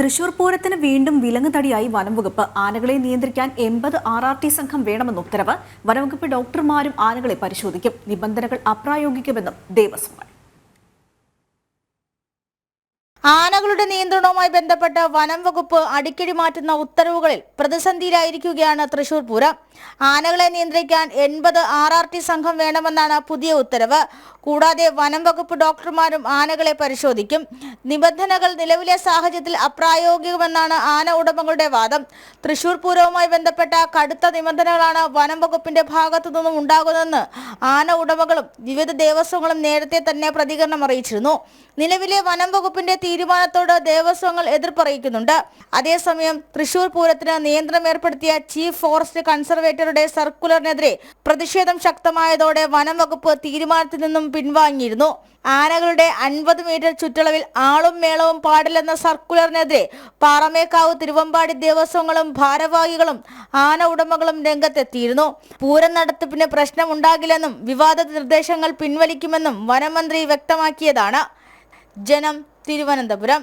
തൃശൂർ പൂരത്തിന് വീണ്ടും വിലങ്ങുതടിയായി വനംവകുപ്പ്. ആനകളെ നിയന്ത്രിക്കാൻ 80 RRT സംഘം വേണമെന്ന ഉത്തരവ്. വനംവകുപ്പ് ഡോക്ടർമാരും ആനകളെ പരിശോധിക്കും. നിബന്ധനകൾ അപ്രായോഗികമെന്നും ദേവസ്വങ്ങൾ. ആനകളുടെ നിയന്ത്രണവുമായി ബന്ധപ്പെട്ട് വനം വകുപ്പ് അടിക്കടി മാറ്റുന്ന ഉത്തരവുകളിൽ പ്രതിസന്ധിയിലായിരിക്കുകയാണ് തൃശൂർ പൂരം. ആനകളെ നിയന്ത്രിക്കാൻ 80 RRT സംഘം വേണമെന്നാണ് പുതിയ ഉത്തരവ്. കൂടാതെ വനം വകുപ്പ് ഡോക്ടർമാരും ആനകളെ പരിശോധിക്കും. നിബന്ധനകൾ നിലവിലെ സാഹചര്യത്തിൽ അപ്രായോഗികമെന്നാണ് ആന ഉടമകളുടെ വാദം. തൃശൂർ പൂരവുമായി ബന്ധപ്പെട്ട കടുത്ത നിബന്ധനകളാണ് വനം വകുപ്പിന്റെ ഭാഗത്തു നിന്നും ഉണ്ടാകുന്നതെന്ന് ആന ഉടമകളും വിവിധ ദേവസ്വങ്ങളും നേരത്തെ തന്നെ പ്രതികരണം അറിയിച്ചിരുന്നു. നിലവിലെ വനം വകുപ്പിന്റെ തീരുമാനത്തോട് ദേവസ്വങ്ങൾ എതിർപ്പറിയിക്കുന്നുണ്ട്. അതേസമയം തൃശൂർ പൂരത്തിന് നിയന്ത്രണം ഏർപ്പെടുത്തിയ ചീഫ് ഫോറസ്റ്റ് കൺസർവേറ്ററുടെ സർക്കുലറിനെതിരെ പ്രതിഷേധം ശക്തമായതോടെ വനം വകുപ്പ് തീരുമാനത്തിൽ നിന്നും പിൻവാങ്ങിയിരുന്നു. ആനകളുടെ 50 മീറ്റർ ചുറ്റളവിൽ ആളും മേളവും പാടില്ലെന്ന സർക്കുലറിനെതിരെ പാറമേക്കാവ്, തിരുവമ്പാടി ദേവസ്വങ്ങളും ഭാരവാഹികളും ആന ഉടമകളും രംഗത്തെത്തിയിരുന്നു. പൂരം നടത്തിപ്പിന് പ്രശ്നമുണ്ടാകില്ലെന്നും വിവാദ നിർദ്ദേശങ്ങൾ പിൻവലിക്കുമെന്നും വനമന്ത്രി വ്യക്തമാക്കിയതാണ്. ജനം, തിരുവനന്തപുരം.